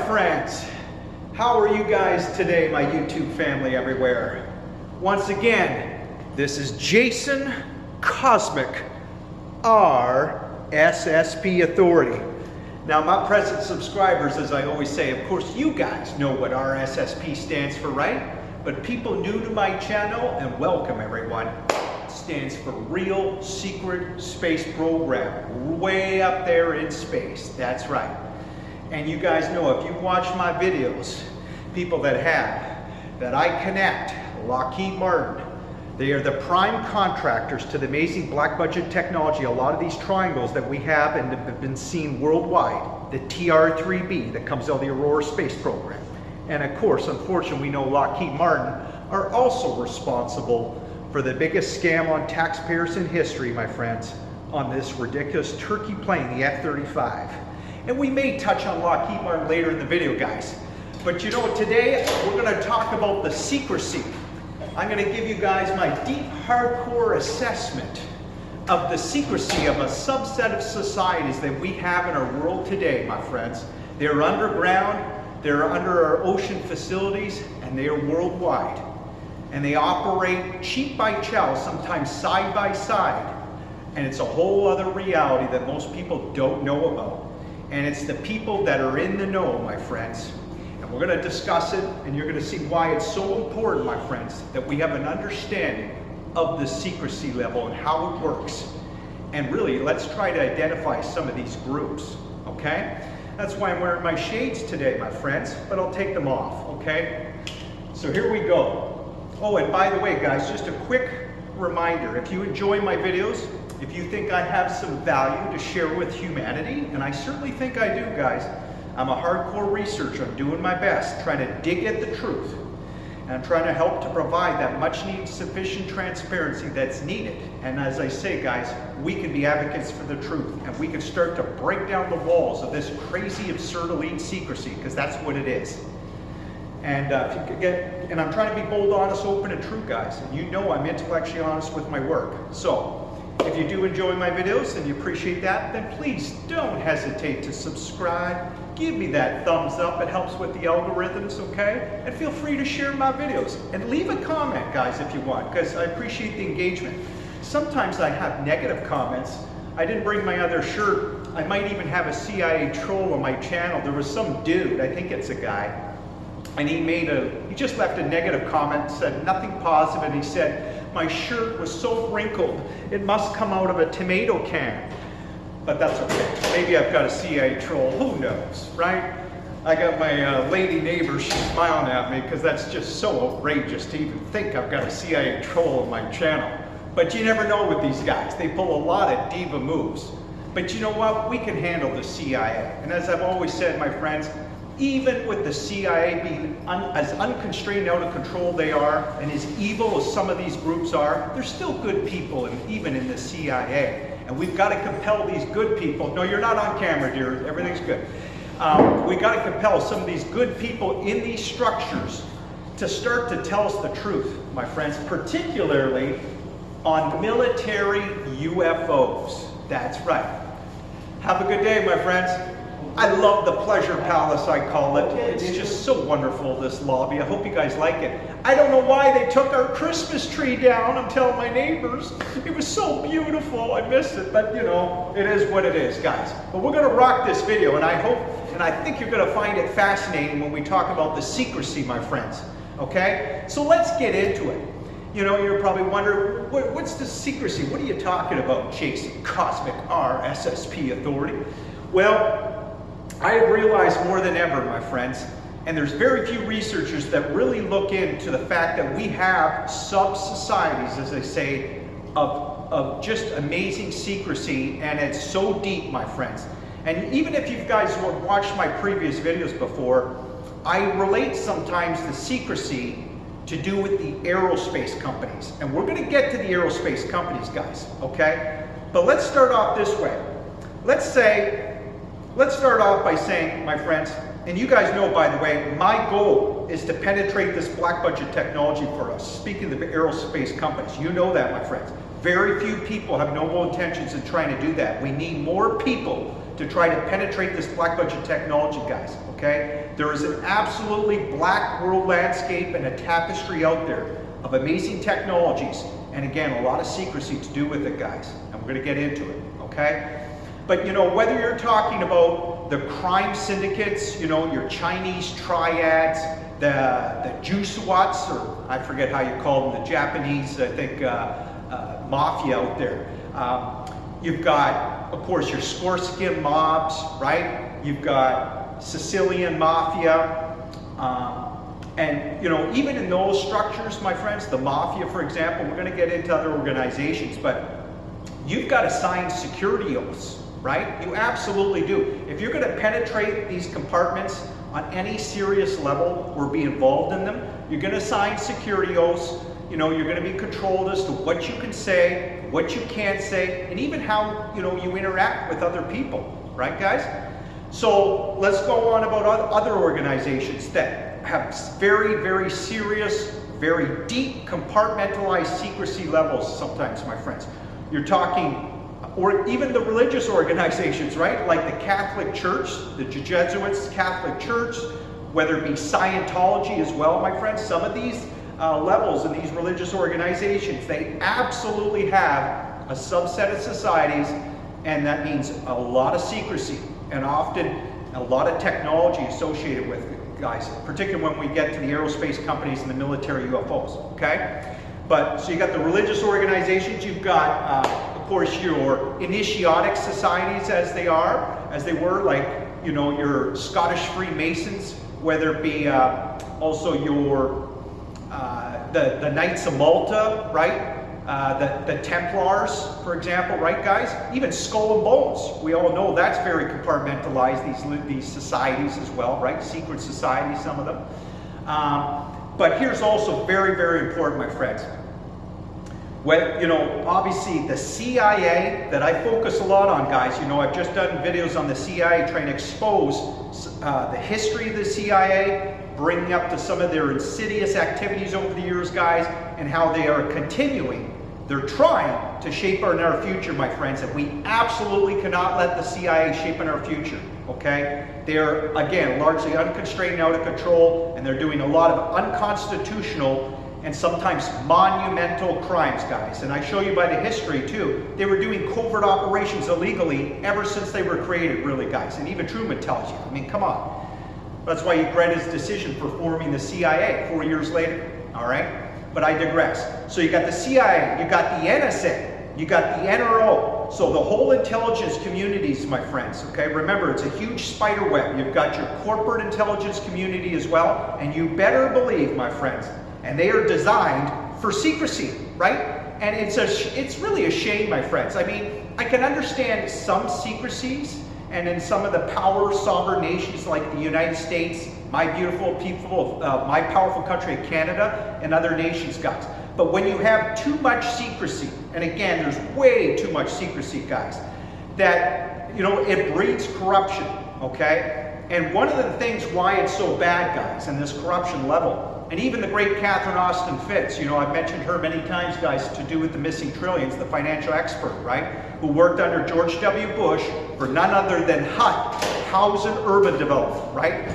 friends. How are you guys today, my YouTube family everywhere? Once again, this is Jason Cosmic, our SSP Authority. Now, my present subscribers, as I always say, of course, you guys know what RSSP stands for, right? But people new to my channel, and welcome everyone, stands for Real Secret Space Program, way up there in space. That's right. And you guys know, if you watch my videos, people that I connect, Lockheed Martin, they are the prime contractors to the amazing black budget technology. A lot of these triangles that we have and have been seen worldwide, the TR-3B that comes out of the Aurora space program. And of course, unfortunately, we know Lockheed Martin are also responsible for the biggest scam on taxpayers in history, my friends, on this ridiculous turkey plane, the F-35. And we may touch on Lockheed Martin later in the video, guys. But you know, today we're going to talk about the secrecy. I'm going to give you guys my deep, hardcore assessment of the secrecy of a subset of societies that we have in our world today, my friends. They're underground, they're under our ocean facilities, and they are worldwide. And they operate cheek by jowl, sometimes side by side. And it's a whole other reality that most people don't know about. And it's the people that are in the know, my friends. And we're going to discuss it, and you're going to see why it's so important, my friends, that we have an understanding of the secrecy level and how it works. And really, let's try to identify some of these groups, okay? That's why I'm wearing my shades today, my friends, but I'll take them off, okay? So here we go. Oh, and by the way, guys, just a quick reminder, if you enjoy my videos, if you think I have some value to share with humanity, and I certainly think I do, guys, I'm a hardcore researcher. I'm doing my best, trying to dig at the truth. And I'm trying to help to provide that much needed, sufficient transparency that's needed. And as I say, guys, we can be advocates for the truth, and we can start to break down the walls of this crazy, absurd, elite secrecy, because that's what it is. And if you could and I'm trying to be bold, honest, open, and true, guys. And you know I'm intellectually honest with my work. So, if you do enjoy my videos and you appreciate that, then please don't hesitate to subscribe. Give me that thumbs up. It helps with the algorithms, okay? And feel free to share my videos. And leave a comment, guys, if you want, because I appreciate the engagement. Sometimes I have negative comments. I didn't bring my other shirt. I might even have a CIA troll on my channel. There was some dude, I think it's a guy, and he just left a negative comment, said nothing positive, and he said, my shirt was so wrinkled, it must come out of a tomato can. But that's okay. Maybe I've got a CIA troll, who knows, right? I got my lady neighbor, she's smiling at me because that's just so outrageous to even think I've got a CIA troll on my channel. But you never know with these guys. They pull a lot of diva moves. But you know what? We can handle the CIA. And as I've always said, my friends, even with the CIA being as unconstrained, out of control they are, and as evil as some of these groups are, there's still good people, even in the CIA. And we've got to compel these good people. No, you're not on camera, dear. Everything's good. We've got to compel some of these good people in these structures to start to tell us the truth, my friends, particularly on military UFOs. That's right. Have a good day, my friends. I love the Pleasure Palace, I call it. It's just so wonderful, this lobby. I hope you guys like it. I don't know why they took our Christmas tree down. I'm telling my neighbors. It was so beautiful. I miss it, but you know, it is what it is, guys. But we're going to rock this video, and I hope, and I think you're going to find it fascinating when we talk about the secrecy, my friends. Okay? So let's get into it. You know, you're probably wondering, what's the secrecy? What are you talking about, Jason Cosmic, our SSP Authority? Well, I have realized more than ever, my friends, and there's very few researchers that really look into the fact that we have sub-societies, as I say, of just amazing secrecy, and it's so deep, my friends. And even if you guys watched my previous videos before, I relate sometimes the secrecy to do with the aerospace companies. And we're going to get to the aerospace companies, guys, okay? But let's start off this way. Let's start off by saying, my friends, and you guys know, by the way, my goal is to penetrate this black budget technology for us. Speaking of the aerospace companies, you know that, my friends. Very few people have noble intentions in trying to do that. We need more people to try to penetrate this black budget technology, guys, okay? There is an absolutely black world landscape and a tapestry out there of amazing technologies, and again, a lot of secrecy to do with it, guys, and we're going to get into it, okay? But you know, whether you're talking about the crime syndicates, you know, your Chinese triads, the Juswats, or I forget how you call them, the Japanese, I think, mafia out there. You've got, of course, your Skorsky mobs, right? You've got Sicilian mafia. And, you know, even in those structures, my friends, the mafia, for example, we're going to get into other organizations, but you've got to sign security oaths, right? You absolutely do. If you're going to penetrate these compartments on any serious level or be involved in them, you're going to sign security oaths. You know, you're going to be controlled as to what you can say, what you can't say, and even how, you know, you interact with other people, right, guys? So let's go on about other organizations that have very, very serious, very deep compartmentalized secrecy levels sometimes, my friends. You're talking, or even the religious organizations, right? Like the Catholic Church, the Jesuits Catholic Church, whether it be Scientology as well, my friends. Some of these levels in these religious organizations, they absolutely have a subset of societies, and that means a lot of secrecy and often a lot of technology associated with it, guys, particularly when we get to the aerospace companies and the military UFOs, okay? But, so you got the religious organizations, you've got, of course, your initiatic societies as they were, like, you know, your Scottish Freemasons, whether it be also your, the Knights of Malta, right? The Templars, for example, right, guys? Even Skull and Bones. We all know that's very compartmentalized, these societies as well, right? Secret societies, some of them. But here's also very, very important, my friends. When, you know, obviously the CIA that I focus a lot on, guys, you know, I've just done videos on the CIA trying to expose the history of the CIA, bringing up to some of their insidious activities over the years, guys, and how they are continuing. They're trying to shape our future, my friends, and we absolutely cannot let the CIA shape in our future, okay? They're, again, largely unconstrained, out of control, and they're doing a lot of unconstitutional and sometimes monumental crimes, guys. And I show you by the history, too. They were doing covert operations illegally ever since they were created, really, guys. And even Truman tells you. I mean, come on. That's why you regret his decision for forming the CIA 4 years later, all right? But I digress. So you got the CIA, you got the NSA, you got the NRO. So the whole intelligence communities, my friends, okay? Remember, it's a huge spider web. You've got your corporate intelligence community as well, and you better believe, my friends, and they are designed for secrecy, right? And it's really a shame, my friends. I mean, I can understand some secrecies, and in some of the power sovereign nations like the United States, my beautiful people, my powerful country of Canada, and other nations, guys. But when you have too much secrecy, and again, there's way too much secrecy, guys, that, you know, it breeds corruption, okay? And one of the things why it's so bad, guys, and this corruption level, and even the great Catherine Austin Fitts, you know, I've mentioned her many times, guys, to do with the missing trillions, the financial expert, right? Who worked under George W. Bush for none other than HUD, Housing Urban Development, right?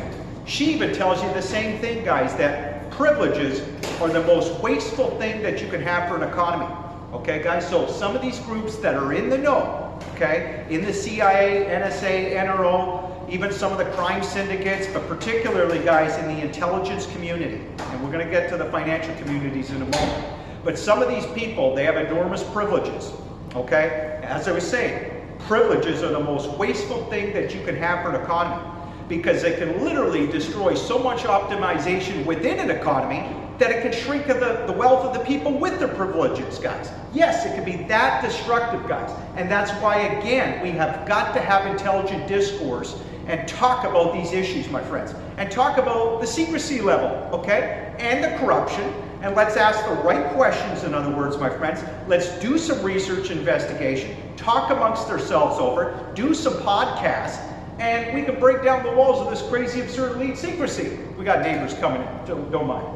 She even tells you the same thing, guys, that privileges are the most wasteful thing that you can have for an economy. Okay, guys? So some of these groups that are in the know, okay, in the CIA, NSA, NRO, even some of the crime syndicates, but particularly, guys, in the intelligence community. And we're going to get to the financial communities in a moment. But some of these people, they have enormous privileges, okay? As I was saying, privileges are the most wasteful thing that you can have for an economy, because it can literally destroy so much optimization within an economy that it can shrink the wealth of the people with their privileges, guys. Yes, it can be that destructive, guys. And that's why, again, we have got to have intelligent discourse and talk about these issues, my friends. And talk about the secrecy level, okay? And the corruption. And let's ask the right questions, in other words, my friends. Let's do some research investigation. Talk amongst ourselves over it. Do some podcasts. And we can break down the walls of this crazy, absurd elite secrecy. We got neighbors coming in, so don't mind.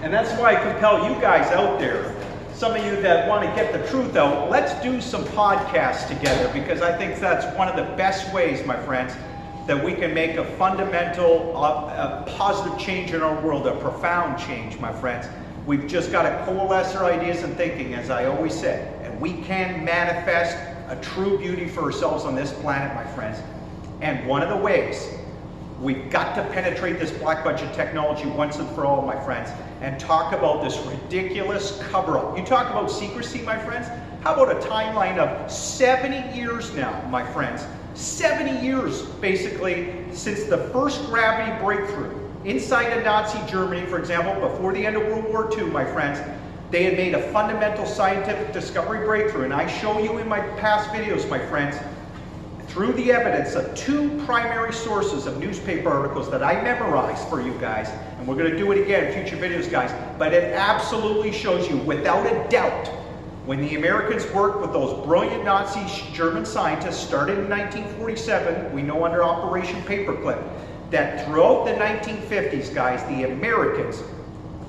And that's why I compel you guys out there, some of you that want to get the truth out, let's do some podcasts together, because I think that's one of the best ways, my friends, that we can make a fundamental, positive change in our world, a profound change, my friends. We've just got to coalesce our ideas and thinking, as I always said, and we can manifest a true beauty for ourselves on this planet, my friends. And one of the ways, we've got to penetrate this black budget technology once and for all, my friends, and talk about this ridiculous cover-up. You talk about secrecy, my friends. How about a timeline of 70 years now, my friends? 70 years, basically, since the first gravity breakthrough. Inside of Nazi Germany, for example, before the end of World War II, my friends, they had made a fundamental scientific discovery breakthrough. And I show you in my past videos, my friends, through the evidence of 2 primary sources of newspaper articles that I memorized for you guys, and we're going to do it again in future videos, guys, but it absolutely shows you, without a doubt, when the Americans worked with those brilliant Nazi German scientists, started in 1947, we know under Operation Paperclip, that throughout the 1950s, guys, the Americans,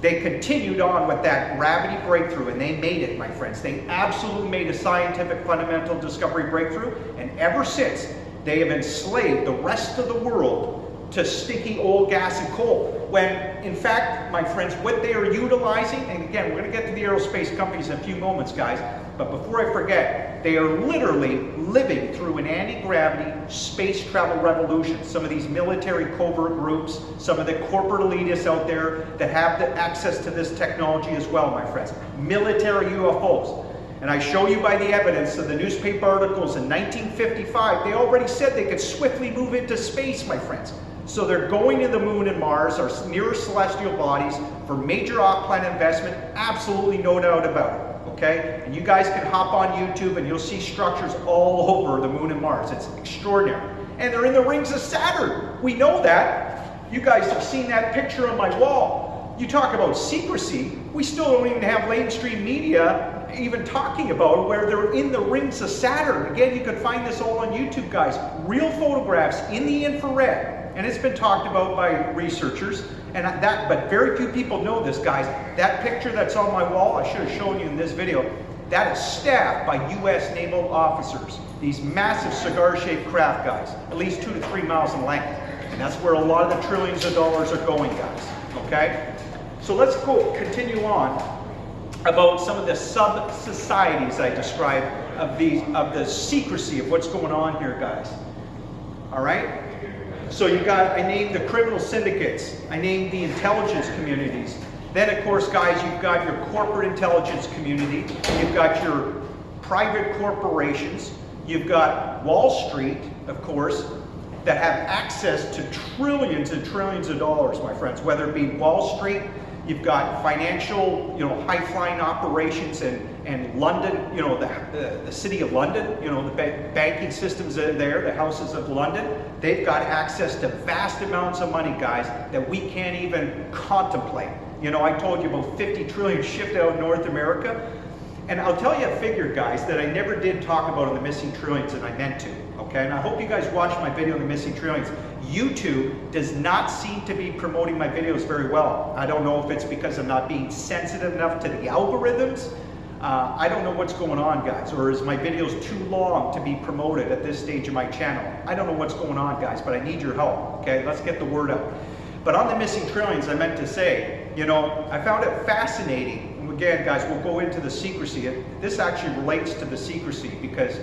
they continued on with that gravity breakthrough, and they made it, my friends. They absolutely made a scientific fundamental discovery breakthrough, and ever since, they have enslaved the rest of the world to stinky oil, gas, and coal. When, in fact, my friends, what they are utilizing, and again, we're going to get to the aerospace companies in a few moments, guys, but before I forget, they are literally living through an anti-gravity space travel revolution. Some of these military covert groups, some of the corporate elitists out there that have the access to this technology as well, my friends. Military UFOs. And I show you by the evidence of the newspaper articles in 1955, they already said they could swiftly move into space, my friends. So they're going to the moon and Mars, our nearest celestial bodies, for major off-planet investment, absolutely no doubt about it, okay? And you guys can hop on YouTube and you'll see structures all over the moon and Mars. It's extraordinary. And they're in the rings of Saturn. We know that. You guys have seen that picture on my wall. You talk about secrecy, we still don't even have mainstream media even talking about where they're in the rings of Saturn. Again, you can find this all on YouTube, guys. Real photographs in the infrared. And it's been talked about by researchers, and but very few people know this, guys. That picture that's on my wall, I should have shown you in this video, that is staffed by U.S. naval officers. These massive cigar-shaped craft, guys, at least 2 to 3 miles in length. And that's where a lot of the trillions of dollars are going, guys, okay? So let's continue on about some of the sub-societies I described of the secrecy of what's going on here, guys. All right? So I named the criminal syndicates, I named the intelligence communities. Then, of course, guys, you've got your corporate intelligence community, you've got your private corporations, you've got Wall Street, of course, that have access to trillions and trillions of dollars, my friends, whether it be Wall Street, you've got financial, high-flying operations in London, the city of London, the banking systems that are there, the houses of London. They've got access to vast amounts of money, guys, that we can't even contemplate. I told you about 50 trillion shipped out of North America. And I'll tell you a figure, guys, that I never did talk about in the missing trillions, and I meant to, okay? And I hope you guys watched my video on the missing trillions. YouTube does not seem to be promoting my videos very well. I don't know if it's because I'm not being sensitive enough to the algorithms. I don't know what's going on, guys, or is my videos too long to be promoted at this stage of my channel? I don't know what's going on, guys, but I need your help, okay? Let's get the word out. But on the missing trillions, I meant to say, I found it fascinating. Again, guys, we'll go into the secrecy. This actually relates to the secrecy because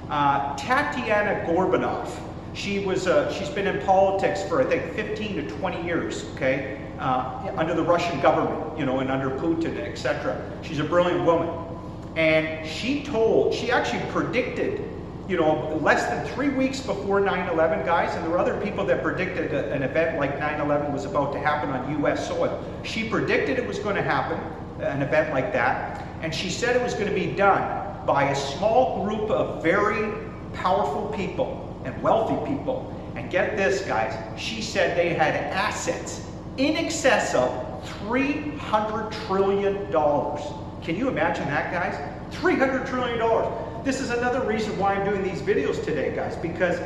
Tatiana Gorbanov, she's been in politics for, I think, 15 to 20 years, okay, under the Russian government, and under Putin, etc. She's a brilliant woman. And she actually predicted, less than 3 weeks before 9/11, guys, and there were other people that predicted an event like 9/11 was about to happen on U.S. soil. She predicted it was going to happen, an event like that, and she said it was going to be done by a small group of very powerful people and wealthy people. And get this, guys, she said they had assets in excess of $300 trillion. Can you imagine that, guys? $300 trillion. This is another reason why I'm doing these videos today, guys, because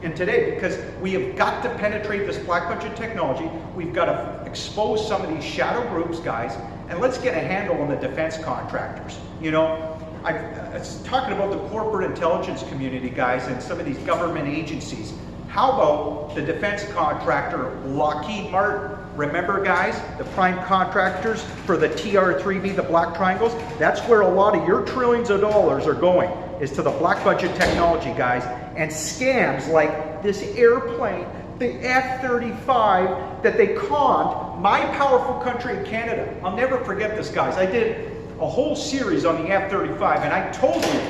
in today, because we have got to penetrate this black budget technology. We've got to expose some of these shadow groups, guys, and let's get a handle on the defense contractors. You know, I was talking about the corporate intelligence community, guys, and some of these government agencies. How about the defense contractor Lockheed Martin? Remember, guys, the prime contractors for the TR-3B, the black triangles? That's where a lot of your trillions of dollars are going, is to the black budget technology, guys. And scams like this airplane, the F-35, that they conned my powerful country in Canada. I'll never forget this, guys. I did a whole series on the F-35, and I told you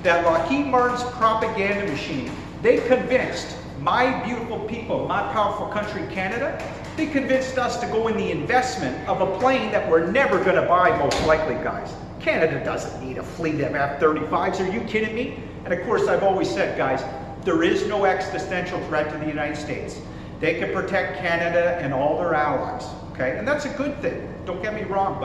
that Lockheed Martin's propaganda machine, they convinced my beautiful people, my powerful country, Canada, they convinced us to go in the investment of a plane that we're never going to buy, most likely, guys. Canada doesn't need a fleet of F-35s. Are you kidding me? And of course, I've always said, guys, there is no existential threat to the United States. They can protect Canada and all their allies, okay? And that's a good thing. Don't get me wrong,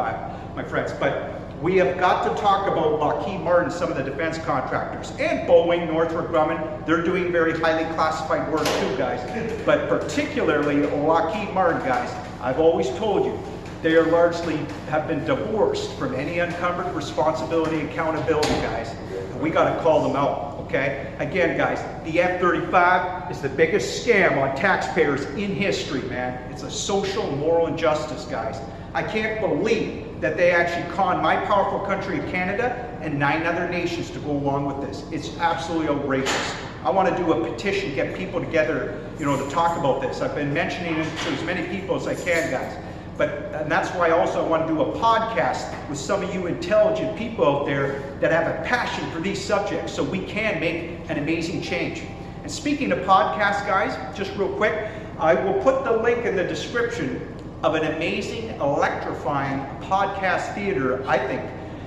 my friends, but we have got to talk about Lockheed Martin, some of the defense contractors, and Boeing, Northrop Grumman. They're doing very highly classified work too, guys. But particularly Lockheed Martin, guys, I've always told you, they are largely have been divorced from any unencumbered responsibility, accountability, guys. And we got to call them out, okay? Again, guys, the F-35 is the biggest scam on taxpayers in history, man. It's a social, moral injustice, guys. I can't believe that they actually conned my powerful country of Canada and 9 other nations to go along with this. It's absolutely outrageous. I want to do a petition, get people together, you know, to talk about this. I've been mentioning it to as many people as I can, guys. And that's why also I want to do a podcast with some of you intelligent people out there that have a passion for these subjects, so we can make an amazing change. And speaking of podcasts, guys, just real quick, I will put the link in the description of an amazing, electrifying podcast theater, I think,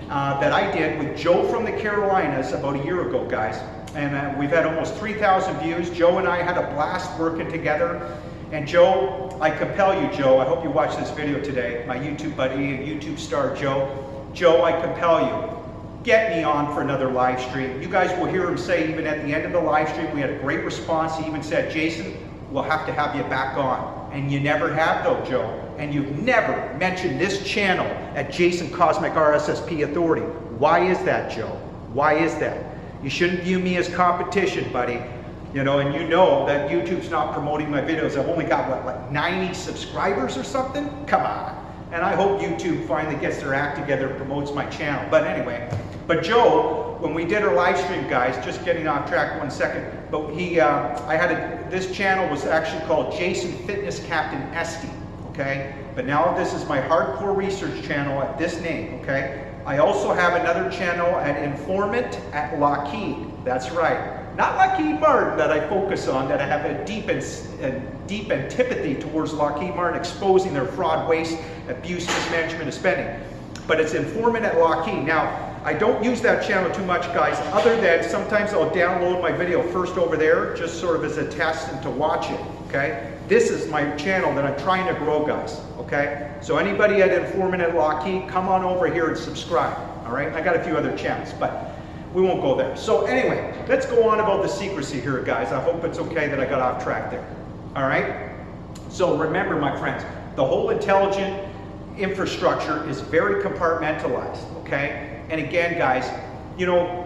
that I did with Joe from the Carolinas about a year ago, guys. And we've had almost 3,000 views. Joe and I had a blast working together. And Joe, I compel you, Joe, I hope you watch this video today, my YouTube buddy and YouTube star, Joe. Joe, I compel you, get me on for another live stream. You guys will hear him say, even at the end of the live stream, we had a great response. He even said, Jason, we'll have to have you back on. And you never have, though, Joe. And you've never mentioned this channel at Jason Cosmic RSSP Authority. Why is that, Joe? Why is that? You shouldn't view me as competition, buddy. You know, and you know that YouTube's not promoting my videos. I've only got, what, like 90 subscribers or something? Come on. And I hope YouTube finally gets their act together and promotes my channel. But anyway, but Joe, when we did our live stream, guys, just getting off track 1 second, but this channel was actually called Jason Fitness Captain Esty, okay? But now this is my hardcore research channel at this name, okay? I also have another channel at Informant at Lockheed. That's right. Not Lockheed Martin that I focus on, that I have a deep antipathy towards Lockheed Martin, exposing their fraud, waste, abuse, mismanagement of spending. But it's Informant at Lockheed. Now, I don't use that channel too much, guys, other than sometimes I'll download my video first over there, just sort of as a test and to watch it, okay? This is my channel that I'm trying to grow, guys, okay? So anybody at Informant at Lockheed, come on over here and subscribe, all right? I got a few other channels, but we won't go there. So anyway, let's go on about the secrecy here, guys. I hope it's okay that I got off track there. All right? So remember, my friends, the whole intelligent infrastructure is very compartmentalized, okay? And again, guys, you know,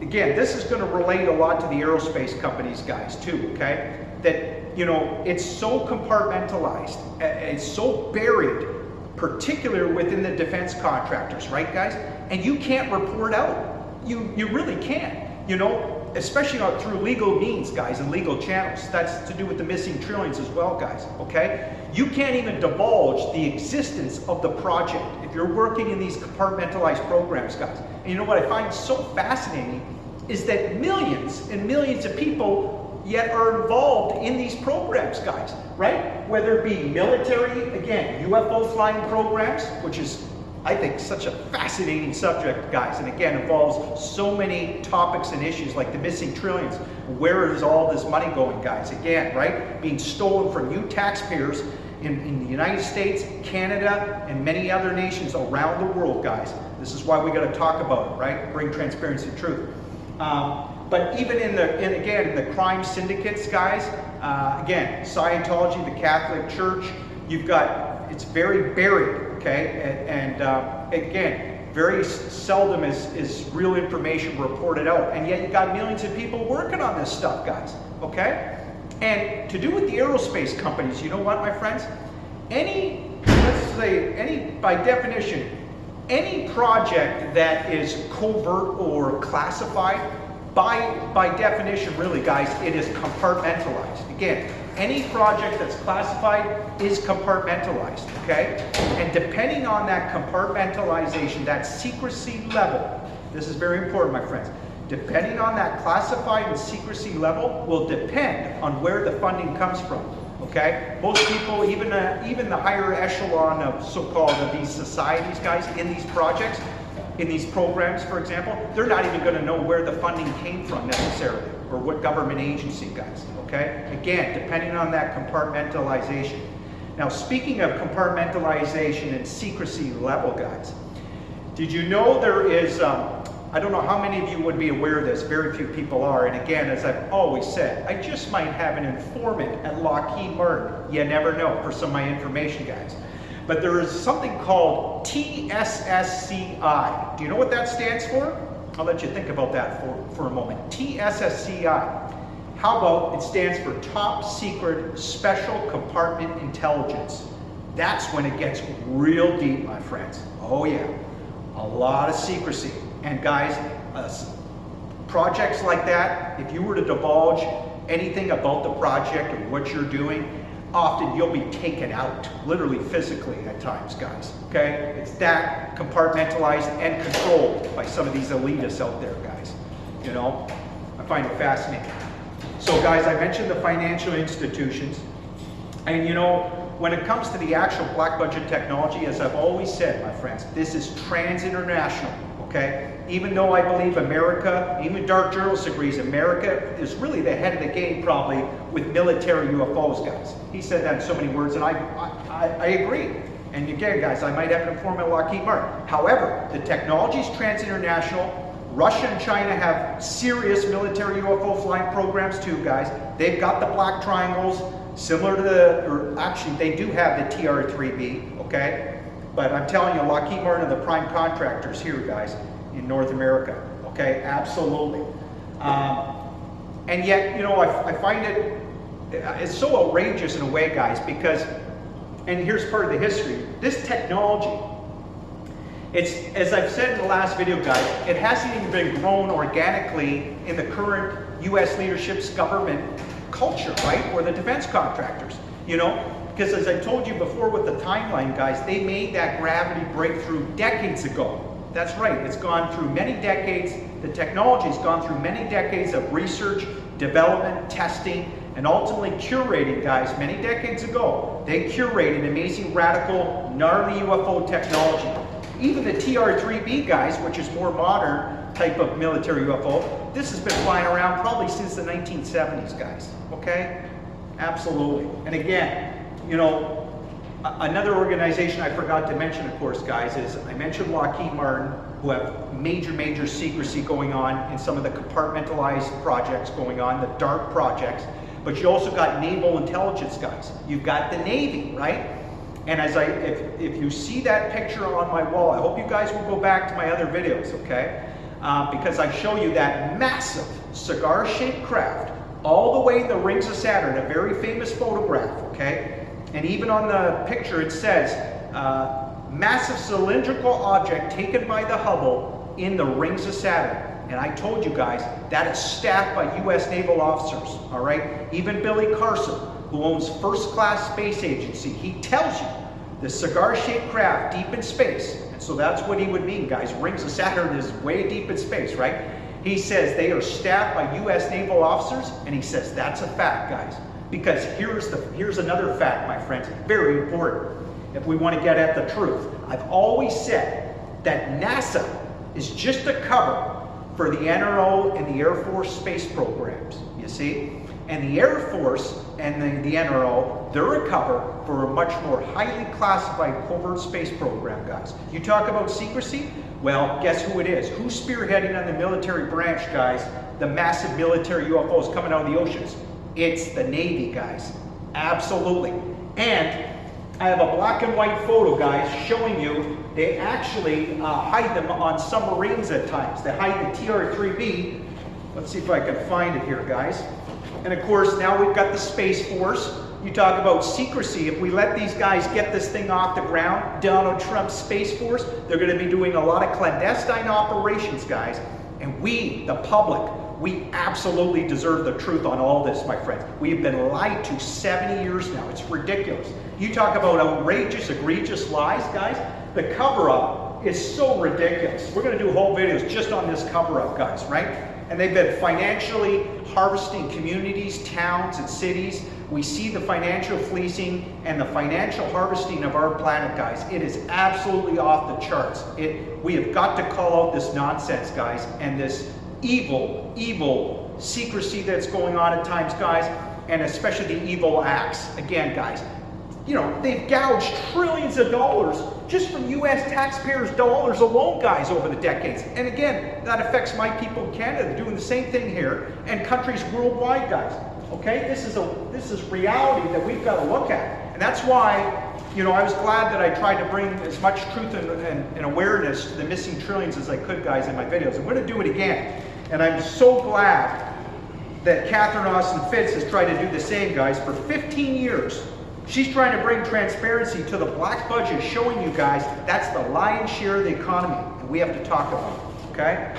again, this is going to relate a lot to the aerospace companies, guys, too, okay? That, you know, it's so compartmentalized, it's so buried, particularly within the defense contractors, right, guys? And you can't report out. You really can't, you know, especially not through legal means, guys, and legal channels. That's to do with the missing trillions as well, guys, okay? You can't even divulge the existence of the project if you're working in these compartmentalized programs, guys. And you know what I find so fascinating is that millions and millions of people yet are involved in these programs, guys, right? Whether it be military, again, UFO flying programs, which is, I think, such a fascinating subject, guys, and again involves so many topics and issues like the missing trillions. Where is all this money going, guys? Again, right? Being stolen from you taxpayers in the United States, Canada, and many other nations around the world, guys. This is why we got to talk about it, right? Bring transparency and truth. But even in the crime syndicates, guys, again, Scientology, the Catholic Church, it's very buried, okay? And again, very seldom is real information reported out. And yet you got millions of people working on this stuff, guys, okay? And to do with the aerospace companies, you know what, my friends? By definition, any project that is covert or classified, by definition, really, guys, it is compartmentalized. Again, any project that's classified is compartmentalized, okay? And depending on that compartmentalization, that secrecy level, this is very important, my friends, depending on that classified and secrecy level will depend on where the funding comes from, okay? Most people, even the higher echelon of so-called these societies, guys, in these projects, in these programs, for example, they're not even going to know where the funding came from necessarily, or what government agency, guys, okay? Again, depending on that compartmentalization. Now, speaking of compartmentalization and secrecy level, guys, did you know there is, I don't know how many of you would be aware of this, very few people are, and again, as I've always said, I just might have an informant at Lockheed Martin. You never know for some of my information, guys. But there is something called TSSCI. Do you know what that stands for? I'll let you think about that for a moment. TSSCI. How about it stands for Top Secret Special Compartment Intelligence. That's when it gets real deep, my friends. Oh yeah, a lot of secrecy. And guys, projects like that, if you were to divulge anything about the project or what you're doing, often you'll be taken out, literally physically at times, guys, okay? It's that compartmentalized and controlled by some of these elitists out there, guys. You know, I find it fascinating. So guys, I mentioned the financial institutions, and you know, when it comes to the actual black budget technology, as I've always said, my friends, this is trans-international, okay? Even though I believe America, even Dark Journalist agrees, America is really the head of the game probably with military UFOs, guys. He said that in so many words, and I agree. And again, guys, I might have an informant at Lockheed Martin. However, the technology is trans-international. Russia and China have serious military UFO flying programs too, guys. They've got the black triangles, similar to or actually they do have the TR-3B, okay? But I'm telling you, Lockheed Martin are the prime contractors here, guys, in North America, okay? Absolutely. And yet, you know, I find it's so outrageous in a way, guys, because, and here's part of the history, this technology, it's, as I've said in the last video, guys, it hasn't even been grown organically in the current U.S. leadership's government culture, right? Or the defense contractors, you know? Because as I told you before with the timeline, guys, they made that gravity breakthrough decades ago. That's right, it's gone through many decades, the technology's gone through many decades of research, development, testing, and ultimately curating, guys, many decades ago. They curated amazing, radical, gnarly UFO technology. Even the TR-3B, guys, which is more modern type of military UFO, this has been flying around probably since the 1970s, guys, okay? Absolutely. And again, you know, another organization I forgot to mention, of course, guys, is I mentioned Lockheed Martin, who have major secrecy going on in some of the compartmentalized projects going on, the dark projects. But you also got naval intelligence, guys. You've got the Navy, right? And as if you see that picture on my wall, I hope you guys will go back to my other videos, okay? Because I show you that massive cigar-shaped craft all the way in the rings of Saturn, a very famous photograph, okay? And even on the picture it says, massive cylindrical object taken by the Hubble in the rings of Saturn. And I told you guys, that is staffed by U.S. naval officers, all right? Even Billy Carson, who owns First Class Space Agency, he tells you the cigar-shaped craft deep in space. And so that's what he would mean, guys. Rings of Saturn is way deep in space, right? He says they are staffed by U.S. naval officers, and he says that's a fact, guys. Because here's another fact, my friends, very important if we want to get at the truth. I've always said that NASA is just a cover for the NRO and the Air Force space programs, you see? And the Air Force and the NRO, they're a cover for a much more highly classified covert space program, guys. You talk about secrecy, Well, guess who it is? Who's spearheading on the military branch, guys? The massive military UFOs coming out of the oceans. It's the Navy, guys. Absolutely. And I have a black and white photo, guys, showing you they actually hide them on submarines at times. They hide the TR-3B. Let's see if I can find it here, guys. And of course, now we've got the Space Force. You talk about secrecy. If we let these guys get this thing off the ground, Donald Trump's Space Force, they're going to be doing a lot of clandestine operations, guys. And we, the public, we absolutely deserve the truth on all this, my friends. We have been lied to 70 years now. It's ridiculous. You talk about outrageous, egregious lies, guys. The cover-up is so ridiculous. We're going to do whole videos just on this cover-up, guys, right? And they've been financially harvesting communities, towns, and cities. We see the financial fleecing and the financial harvesting of our planet, guys. It is absolutely off the charts. We have got to call out this nonsense, guys, and this evil, evil secrecy that's going on at times, guys, and especially the evil acts. Again, guys, you know, they've gouged trillions of dollars just from U.S. taxpayers' dollars alone, guys, over the decades. And again, that affects my people in Canada. They're doing the same thing here, and countries worldwide, guys. Okay, this is reality that we've got to look at, and that's why, you know, I was glad that I tried to bring as much truth and awareness to the missing trillions as I could, guys, in my videos. I'm going to do it again, and I'm so glad that Catherine Austin Fitts has tried to do the same, guys. For 15 years, she's trying to bring transparency to the black budget, showing you guys that's the lion's share of the economy, and we have to talk about it, okay?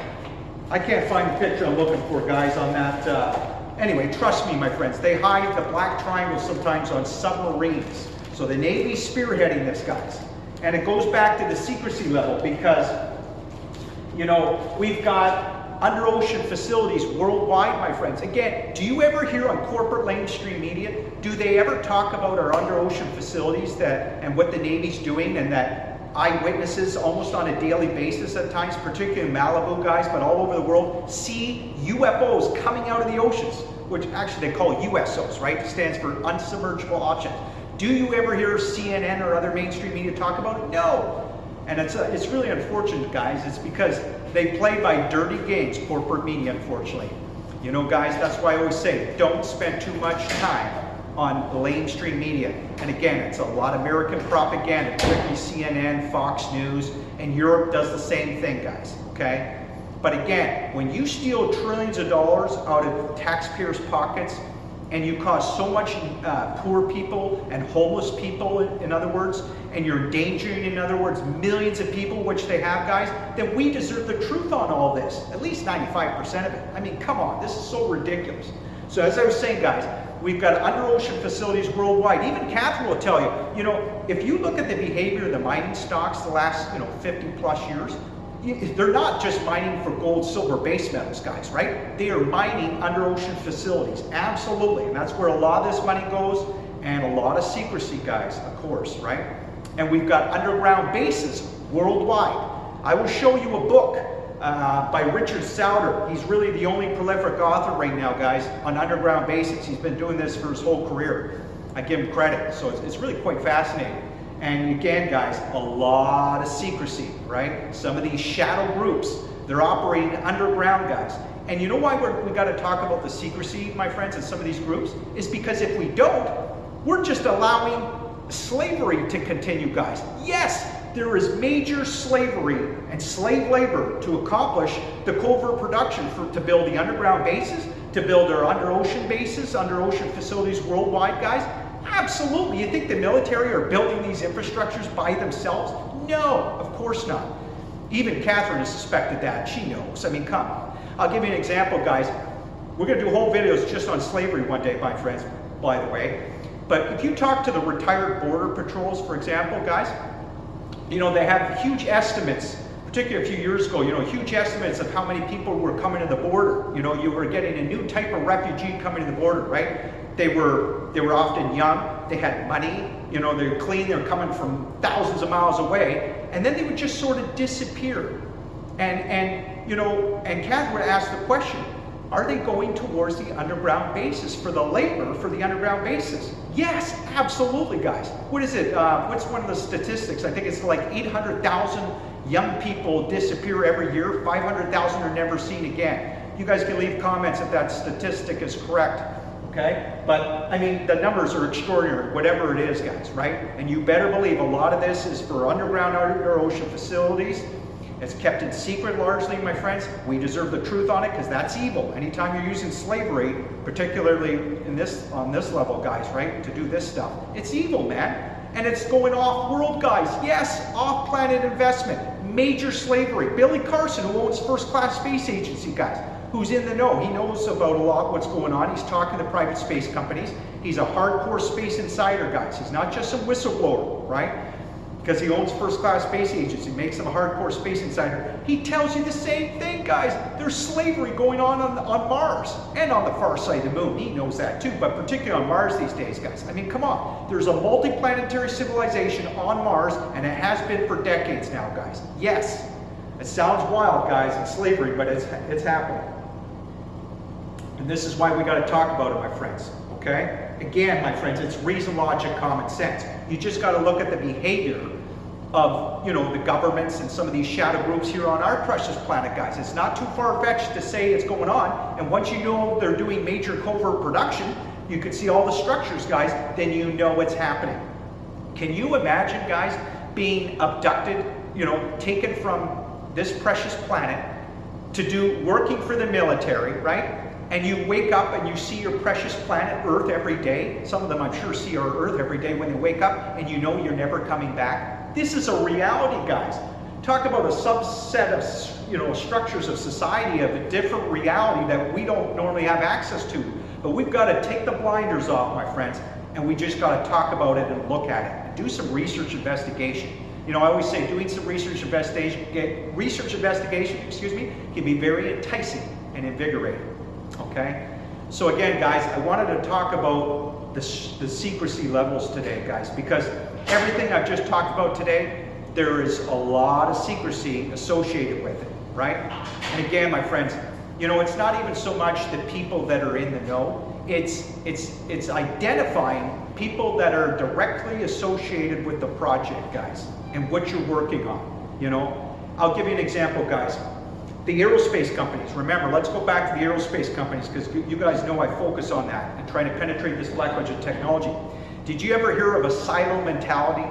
I can't find the picture I'm looking for, guys, on that. Anyway, trust me, my friends, they hide the black triangle sometimes on submarines. So the Navy's spearheading this, guys. And it goes back to the secrecy level because, you know, we've got under ocean facilities worldwide, my friends. Again, do you ever hear on corporate mainstream media, do they ever talk about our under ocean facilities and what the Navy's doing, and that eyewitnesses almost on a daily basis at times, particularly in Malibu, guys, but all over the world, see UFOs coming out of the oceans, which actually they call USOs, right? It stands for unsubmergible objects. Do you ever hear CNN or other mainstream media talk about it? No. And it's really unfortunate, guys. It's because they play by dirty games, corporate media, unfortunately. You know, guys, that's why I always say, don't spend too much time on the mainstream media. And again, it's a lot of American propaganda, particularly CNN, Fox News, and Europe does the same thing, guys, okay? But again, when you steal trillions of dollars out of taxpayers' pockets, and you cause so much poor people and homeless people, in other words, and you're endangering, in other words, millions of people, which they have, guys, then we deserve the truth on all this, at least 95% of it. I mean, come on, this is so ridiculous. So as I was saying, guys, we've got under ocean facilities worldwide. Even Catherine will tell you, you know, if you look at the behavior of the mining stocks the last, 50 plus years, they're not just mining for gold, silver, base metals, guys, right? They are mining under ocean facilities, absolutely. And that's where a lot of this money goes, and a lot of secrecy, guys, of course, right? And we've got underground bases worldwide. I will show you a book by Richard Souder. He's really the only prolific author right now, guys, on underground bases. He's been doing this for his whole career. I give him credit, so it's really quite fascinating. And again, guys, a lot of secrecy, right? Some of these shadow groups, they're operating underground, guys. And you know why we got to talk about the secrecy, my friends, in some of these groups? Is because if we don't, we're just allowing slavery to continue, guys. Yes, there is major slavery and slave labor to accomplish the covert production to build the underground bases, to build our under ocean bases, under ocean facilities worldwide, guys. Absolutely. You think the military are building these infrastructures by themselves? No, of course not. Even Catherine has suspected that. She knows. I mean, come on. I'll give you an example, guys. We're going to do whole videos just on slavery one day, my friends, by the way. But if you talk to the retired border patrols, for example, guys, you know, they have huge estimates, particularly a few years ago, you know, huge estimates of how many people were coming to the border. You know, you were getting a new type of refugee coming to the border, right? They were often young, they had money, you know, they're clean, they're coming from thousands of miles away, and then they would just sort of disappear. And you know, and Catherine would ask the question, are they going towards the underground bases for the labor for the underground bases? Yes, absolutely, guys. What is it? What's one of the statistics? I think it's like 800,000 Young people disappear every year. 500,000 are never seen again. You guys can leave comments if that statistic is correct, okay? But, I mean, the numbers are extraordinary, whatever it is, guys, right? And you better believe a lot of this is for underground or ocean facilities. It's kept in secret largely, my friends. We deserve the truth on it because that's evil. Anytime you're using slavery, particularly on this level, guys, right, to do this stuff, it's evil, man. And it's going off-world, guys. Yes, off-planet investment, major slavery. Billy Carson, who owns First Class Space Agency, guys, who's in the know. He knows about a lot what's going on. He's talking to private space companies. He's a hardcore space insider, guys. He's not just some whistleblower, right? Because he owns First Class Space Agency, makes him a hardcore space insider. He tells you the same thing, guys. There's slavery going on Mars and on the far side of the moon. He knows that too, but particularly on Mars these days, guys. I mean, come on. There's a multi-planetary civilization on Mars, and it has been for decades now, guys. Yes, it sounds wild, guys, it's slavery, but it's happening. And this is why we got to talk about it, my friends, okay? Again, my friends, it's reason, logic, common sense. You just got to look at the behavior of, you know, the governments and some of these shadow groups here on our precious planet, guys. It's not too far-fetched to say it's going on, and once you know they're doing major covert production, you can see all the structures, guys, then you know it's happening. Can you imagine, guys, being abducted, you know, taken from this precious planet to do working for the military, right? And you wake up and you see your precious planet Earth every day. Some of them, I'm sure, see our Earth every day when they wake up, and you know you're never coming back. This is a reality, guys. Talk about a subset of, you know, structures of society, of a different reality that we don't normally have access to. But we've got to take the blinders off, my friends, and we just got to talk about it and look at it and do some research investigation. You know, I always say doing some research investigation, excuse me, can be very enticing and invigorating. Okay, so again, guys, I wanted to talk about the secrecy levels today, guys, because everything I've just talked about today, there is a lot of secrecy associated with it, right? And again, my friends, you know, it's not even so much the people that are in the know, it's identifying people that are directly associated with the project, guys, and what you're working on. You know, I'll give you an example, guys. The aerospace companies, remember, let's go back to the aerospace companies, because you guys know I focus on that and trying to penetrate this black budget technology. Did you ever hear of a silo mentality?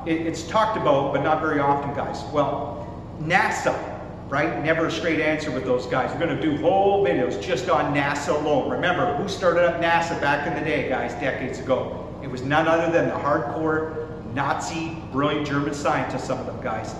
It's talked about, but not very often, guys. Well, NASA, right? Never a straight answer with those guys. We're going to do whole videos just on NASA alone. Remember, who started up NASA back in the day, guys, decades ago? It was none other than the hardcore Nazi, brilliant German scientists, some of them, guys.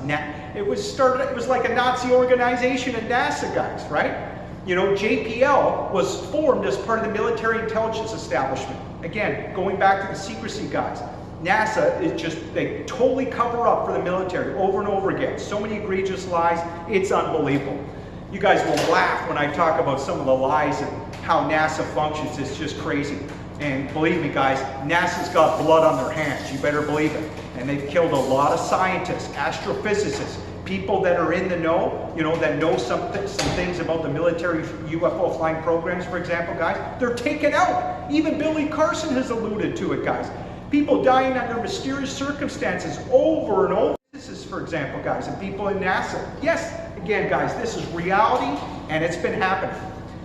It was like a Nazi organization at NASA, guys, right? You know, JPL was formed as part of the military intelligence establishment. Again, going back to the secrecy, guys. NASA is just, they totally cover up for the military over and over again. So many egregious lies, it's unbelievable. You guys will laugh when I talk about some of the lies and how NASA functions. It's just crazy. And believe me, guys, NASA's got blood on their hands. You better believe it. And they've killed a lot of scientists, astrophysicists, people that are in the know, you know, that know some things about the military UFO flying programs, for example, guys. They're taken out. Even Billy Carson has alluded to it, guys. People dying under mysterious circumstances over and over. This is, for example, guys, and people in NASA. Yes, again, guys, this is reality, and it's been happening.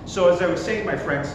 So as I was saying, my friends,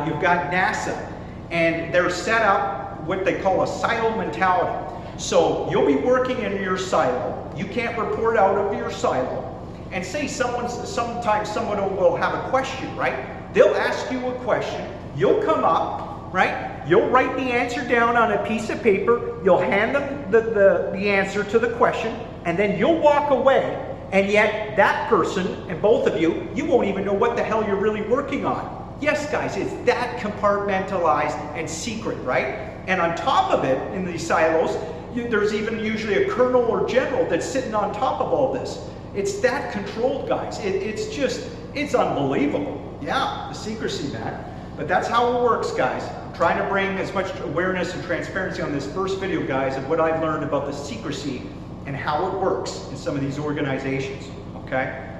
you've got NASA, and they're set up what they call a silo mentality. So you'll be working in your silo. You can't report out of your silo. And say sometimes someone will have a question, right? They'll ask you a question. You'll come up, right? You'll write the answer down on a piece of paper. You'll hand them the answer to the question, and then you'll walk away. And yet that person and both of you won't even know what the hell you're really working on. Yes, guys, it's that compartmentalized and secret, right? And on top of it, in these silos, there's even usually a colonel or general that's sitting on top of all this. It's that controlled, guys. It's unbelievable. Yeah, the secrecy, man. But that's how it works, guys. I'm trying to bring as much awareness and transparency on this first video, guys, of what I've learned about the secrecy and how it works in some of these organizations, okay?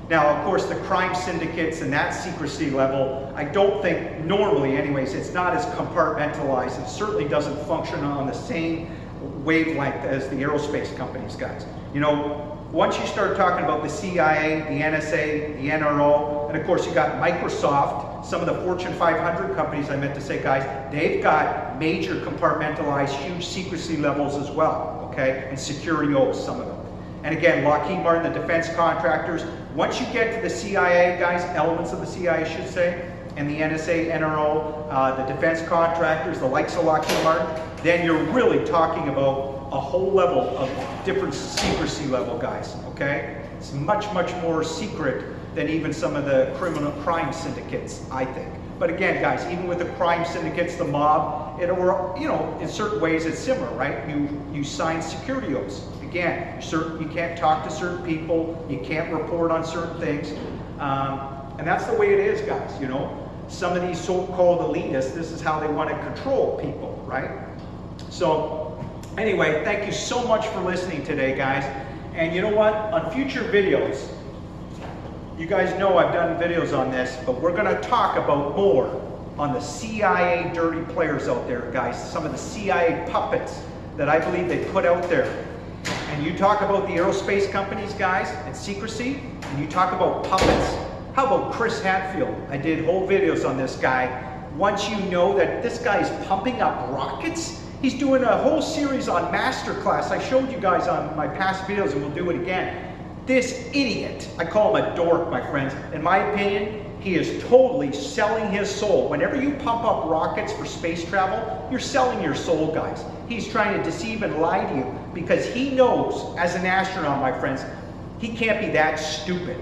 Now, of course, the crime syndicates and that secrecy level, I don't think, normally anyways, it's not as compartmentalized. It certainly doesn't function on the same wavelength as the aerospace companies, guys. You know, once you start talking about the CIA, the NSA, the NRO, and of course you got Microsoft, some of the Fortune 500 companies, I meant to say, guys, they've got major compartmentalized, huge secrecy levels as well, okay, and security oaths, some of them. And again, Lockheed Martin, the defense contractors, once you get to the CIA, guys, elements of the CIA, I should say, and the NSA, NRO, the defense contractors, the likes of Lockheed Martin, then you're really talking about a whole level of different secrecy level, guys, okay? It's much, much more secret than even some of the criminal crime syndicates, I think. But again, guys, even with the crime syndicates, the mob, or, you know, in certain ways it's similar, right? You sign security oaths. Again, you can't talk to certain people, you can't report on certain things, and that's the way it is, guys, you know? Some of these so-called elitists, this is how they want to control people, right? So, anyway, thank you so much for listening today, guys. And you know what? On future videos, you guys know I've done videos on this, but we're going to talk about more on the CIA dirty players out there, guys. Some of the CIA puppets that I believe they put out there. And you talk about the aerospace companies, guys, and secrecy, and you talk about puppets. How about Chris Hadfield? I did whole videos on this guy. Once you know that this guy is pumping up rockets, he's doing a whole series on Masterclass. I showed you guys on my past videos, and we'll do it again. This idiot, I call him a dork, my friends. In my opinion, he is totally selling his soul. Whenever you pump up rockets for space travel, you're selling your soul, guys. He's trying to deceive and lie to you because he knows, as an astronaut, my friends, he can't be that stupid.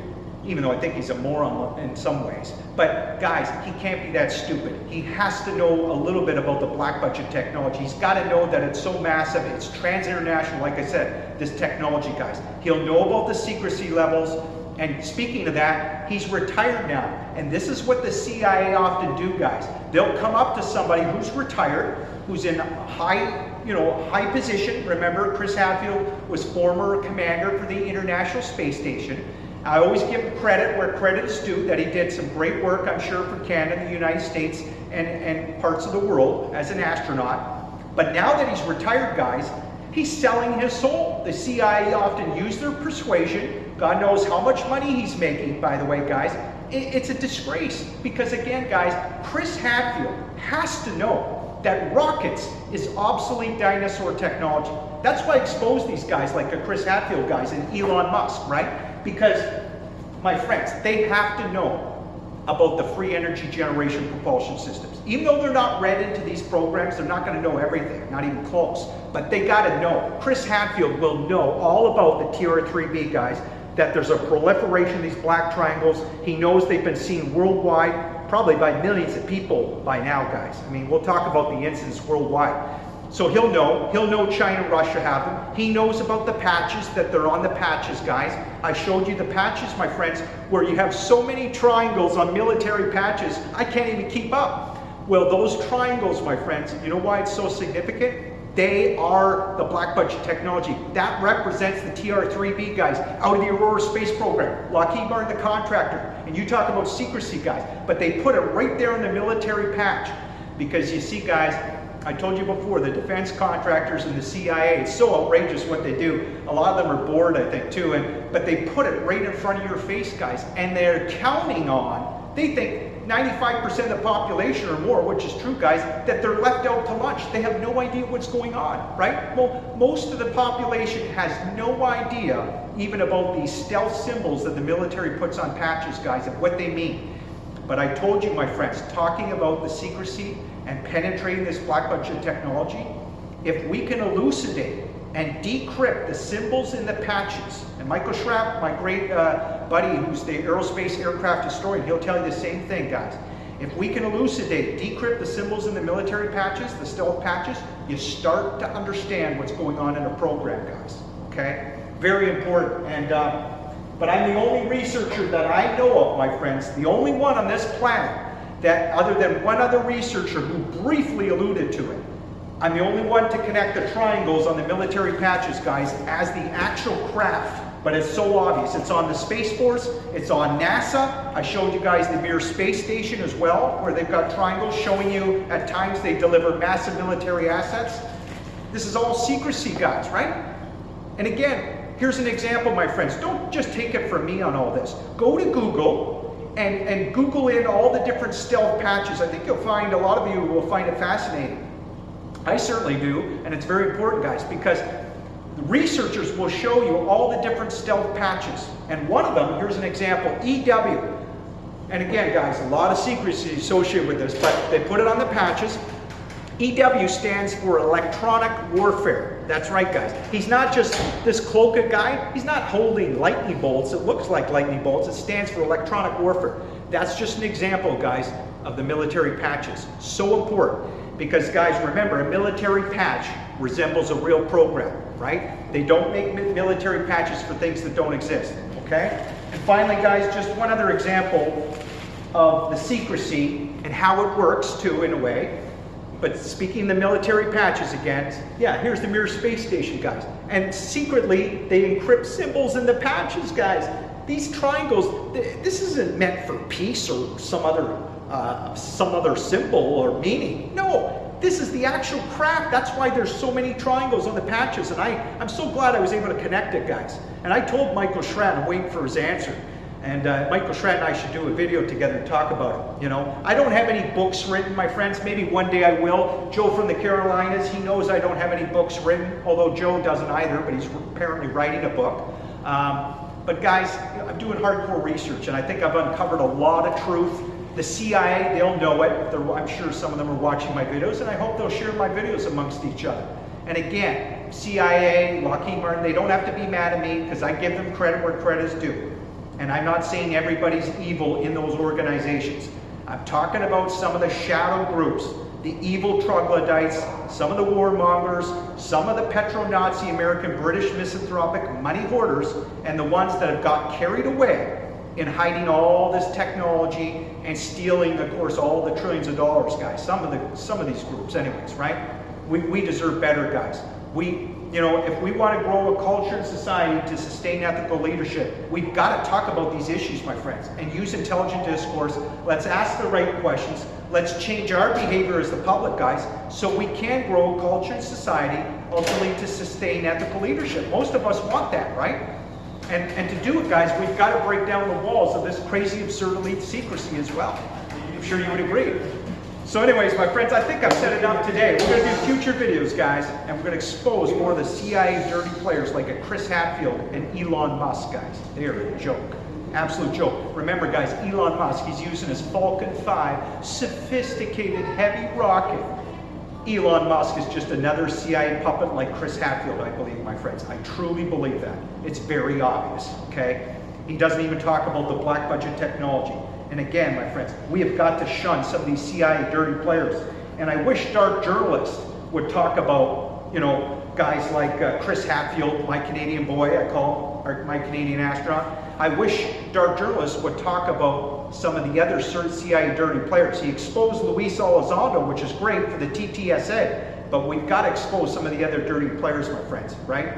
Even though I think he's a moron in some ways. But guys, he can't be that stupid. He has to know a little bit about the black budget technology. He's got to know that it's so massive, it's trans-international, like I said, this technology, guys. He'll know about the secrecy levels, and speaking of that, he's retired now. And this is what the CIA often do, guys. They'll come up to somebody who's retired, who's in high position. Remember, Chris Hadfield was former commander for the International Space Station. I always give him credit where credit is due, that he did some great work, I'm sure, for Canada, the United States, and parts of the world as an astronaut. But now that he's retired, guys, he's selling his soul. The CIA often use their persuasion. God knows how much money he's making, by the way, guys. It's a disgrace because, again, guys, Chris Hadfield has to know that rockets is obsolete dinosaur technology. That's why I expose these guys like the Chris Hadfield guys and Elon Musk, right? Because, my friends, they have to know about the free energy generation propulsion systems. Even though they're not read into these programs, they're not going to know everything, not even close. But they got to know. Chris Hadfield will know all about the TR-3B, guys, that there's a proliferation of these black triangles. He knows they've been seen worldwide, probably by millions of people by now, guys. I mean, we'll talk about the incidents worldwide. So he'll know China and Russia have them. He knows about the patches, that they're on the patches, guys. I showed you the patches, my friends, where you have so many triangles on military patches, I can't even keep up. Well, those triangles, my friends, you know why it's so significant? They are the black budget technology. That represents the TR-3B, guys, out of the Aurora space program. Lockheed Martin, the contractor. And you talk about secrecy, guys. But they put it right there in the military patch. Because you see, guys, I told you before, the defense contractors and the CIA, it's so outrageous what they do. A lot of them are bored, I think, too. But they put it right in front of your face, guys. And they're counting on, they think 95% of the population or more, which is true, guys, that they're left out to lunch. They have no idea what's going on, right? Well, most of the population has no idea even about these stealth symbols that the military puts on patches, guys, and what they mean. But I told you, my friends, talking about the secrecy and penetrating this black budget technology, if we can elucidate and decrypt the symbols in the patches, and Michael Schrapp, my great buddy who's the aerospace aircraft historian, he'll tell you the same thing, guys. If we can elucidate, decrypt the symbols in the military patches, the stealth patches, you start to understand what's going on in a program, guys, okay? Very important. And but I'm the only researcher that I know of, my friends, the only one on this planet that, other than one other researcher who briefly alluded to it, I'm the only one to connect the triangles on the military patches, guys, as the actual craft. But it's so obvious. It's on the Space Force, it's on NASA. I showed you guys the Mir Space Station as well, where they've got triangles showing you at times they deliver massive military assets. This is all secrecy, guys, right? And again, here's an example, my friends. Don't just take it from me on all this. Go to Google and Google in all the different stealth patches. I think you'll find, a lot of you will find it fascinating. I certainly do, and it's very important, guys, because the researchers will show you all the different stealth patches. And one of them, here's an example, EW. And again, guys, a lot of secrecy associated with this, but they put it on the patches. EW stands for electronic warfare. That's right, guys. He's not just this cloaked guy. He's not holding lightning bolts. It looks like lightning bolts. It stands for electronic warfare. That's just an example, guys, of the military patches. So important. Because, guys, remember, a military patch resembles a real program, right? They don't make military patches for things that don't exist, okay? And finally, guys, just one other example of the secrecy and how it works, too, in a way. But speaking of the military patches again, yeah, here's the Mir space station, guys. And secretly, they encrypt symbols in the patches, guys. These triangles, this isn't meant for peace or some other symbol or meaning. No, this is the actual craft. That's why there's so many triangles on the patches. And I'm so glad I was able to connect it, guys. And I told Michael Schratt, I'm waiting for his answer. And Michael Schratt and I should do a video together and talk about it. You know, I don't have any books written, my friends. Maybe one day I will. Joe from the Carolinas, he knows I don't have any books written, although Joe doesn't either, but he's apparently writing a book. But guys, I'm doing hardcore research, and I think I've uncovered a lot of truth. The CIA, they'll know it. I'm sure some of them are watching my videos, and I hope they'll share my videos amongst each other. And again, CIA, Lockheed Martin, they don't have to be mad at me because I give them credit where credit is due. And I'm not saying everybody's evil in those organizations. I'm talking about some of the shadow groups, the evil troglodytes, some of the warmongers, some of the petro-Nazi American British misanthropic money hoarders, and the ones that have got carried away in hiding all this technology and stealing, of course, all the trillions of dollars, guys. Some of these groups, anyways, right? We deserve better, guys. You know, if we want to grow a culture and society to sustain ethical leadership, we've got to talk about these issues, my friends, and use intelligent discourse. Let's ask the right questions. Let's change our behavior as the public, guys, so we can grow a culture and society ultimately to sustain ethical leadership. Most of us want that, right? And to do it, guys, we've got to break down the walls of this crazy, absurd elite secrecy as well. I'm sure you would agree. So anyways, my friends, I think I've set it up today. We're going to do future videos, guys, and we're going to expose more of the CIA dirty players like a Chris Hadfield and Elon Musk, guys. They're a joke. Absolute joke. Remember, guys, Elon Musk, he's using his Falcon 5 sophisticated heavy rocket. Elon Musk is just another CIA puppet like Chris Hadfield, I believe, my friends. I truly believe that. It's very obvious, okay? He doesn't even talk about the black budget technology. And again, my friends, we have got to shun some of these CIA dirty players. And I wish dark journalists would talk about, you know, guys like Chris Hadfield, my Canadian boy, I call him, or my Canadian astronaut. I wish dark journalists would talk about some of the other CIA dirty players. He exposed Luis Elizondo, which is great for the TTSA, but we've got to expose some of the other dirty players, my friends, right?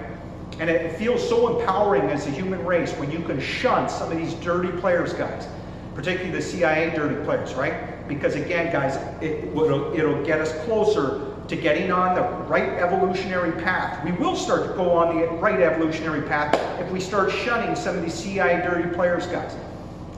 And it feels so empowering as a human race when you can shun some of these dirty players, guys. Particularly the CIA dirty players, right? Because again, guys, it'll get us closer to getting on the right evolutionary path. We will start to go on the right evolutionary path if we start shunning some of these CIA dirty players, guys.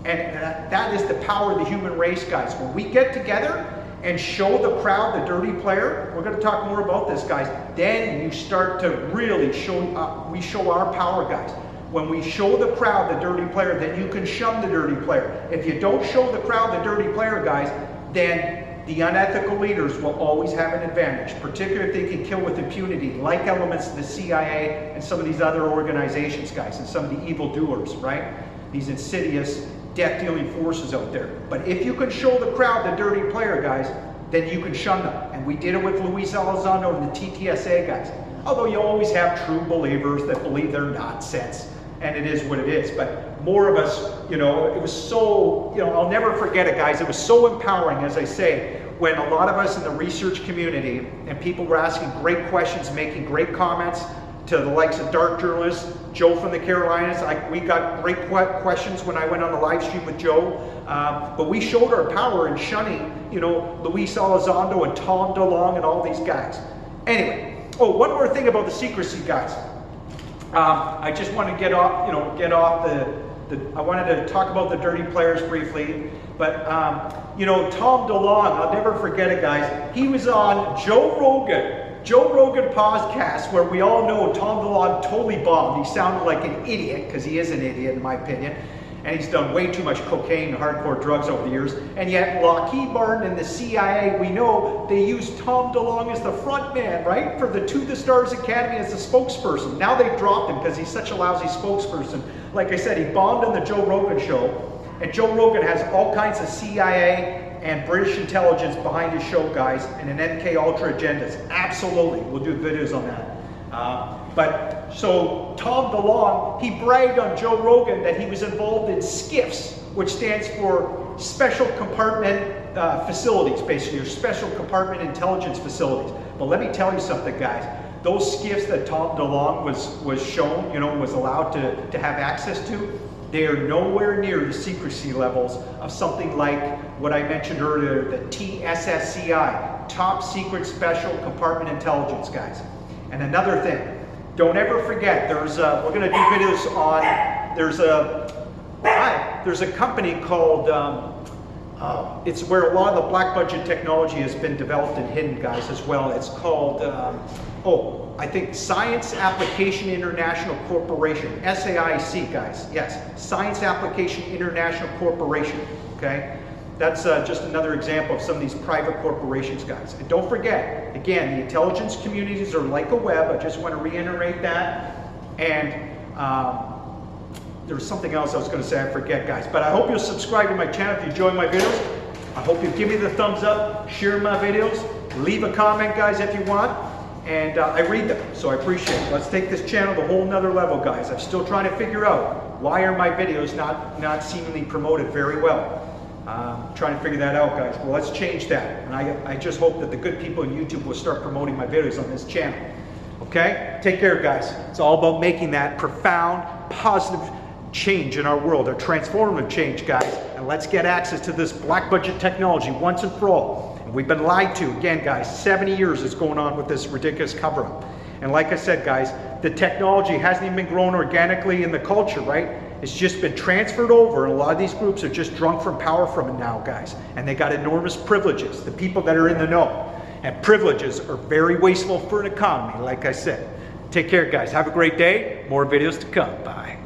And that is the power of the human race, guys. When we get together and show the crowd the dirty player, we're going to talk more about this, guys, then you start to really show, we show our power, guys. When we show the crowd the dirty player, then you can shun the dirty player. If you don't show the crowd the dirty player, guys, then the unethical leaders will always have an advantage, particularly if they can kill with impunity, like elements of the CIA and some of these other organizations, guys, and some of the evildoers, right? These insidious, death-dealing forces out there. But if you can show the crowd the dirty player, guys, then you can shun them. And we did it with Luis Elizondo and the TTSA, guys. Although you always have true believers that believe they're nonsense. And it is what it is. But more of us, you know, it was so, you know, I'll never forget it, guys. It was so empowering, as I say, when a lot of us in the research community and people were asking great questions, making great comments to the likes of dark journalists, Joe from the Carolinas. We got great questions when I went on the live stream with Joe. But we showed our power in shunning, you know, Luis Elizondo and Tom DeLonge and all these guys. Anyway, Oh, one more thing about the secrecy, guys. I just want to get off, I wanted to talk about the dirty players briefly, but Tom DeLonge, I'll never forget it, guys. He was on Joe Rogan podcast, where we all know Tom DeLonge totally bombed. He sounded like an idiot, because he is an idiot in my opinion, and he's done way too much cocaine and hardcore drugs over the years. And yet Lockheed Martin and the CIA, we know they use Tom DeLonge as the front man, right? For the To the Stars Academy as the spokesperson. Now they dropped him because he's such a lousy spokesperson. Like I said, he bombed on the Joe Rogan show. And Joe Rogan has all kinds of CIA and British intelligence behind his show, guys, and an MK Ultra agendas. Absolutely, we'll do videos on that. So Tom DeLonge, he bragged on Joe Rogan that he was involved in SCIFs, which stands for Special Compartment Facilities, basically, or Special Compartment Intelligence Facilities. But let me tell you something, guys. Those SCIFs that Tom DeLonge was shown, was allowed to have access to, they are nowhere near the secrecy levels of something like what I mentioned earlier, the TSSCI, Top Secret Special Compartment Intelligence, guys. And another thing, don't ever forget, we're going to do videos on, there's a company called, it's where a lot of the black budget technology has been developed and hidden, guys, as well. It's called, I think Science Application International Corporation, SAIC, guys. Yes, Science Application International Corporation, okay? That's just another example of some of these private corporations, guys. And don't forget, again, the intelligence communities are like a web. I just want to reiterate that. And there was something else I was going to say, I forget, guys. But I hope you'll subscribe to my channel if you enjoy my videos. I hope you give me the thumbs up, share my videos, leave a comment, guys, if you want. And I read them, so I appreciate it. Let's take this channel to a whole nother level, guys. I'm still trying to figure out why are my videos not seemingly promoted very well. Trying to figure that out, guys. Well, let's change that. And I just hope that the good people on YouTube will start promoting my videos on this channel. Okay? Take care, guys. It's all about making that profound, positive change in our world, a transformative change, guys. And let's get access to this black budget technology once and for all. And we've been lied to. Again, guys, 70 years is going on with this ridiculous cover-up. And like I said, guys, the technology hasn't even been grown organically in the culture, right? It's just been transferred over, and a lot of these groups are just drunk from power from it now, guys. And they got enormous privileges, the people that are in the know. And privileges are very wasteful for an economy, like I said. Take care, guys. Have a great day. More videos to come. Bye.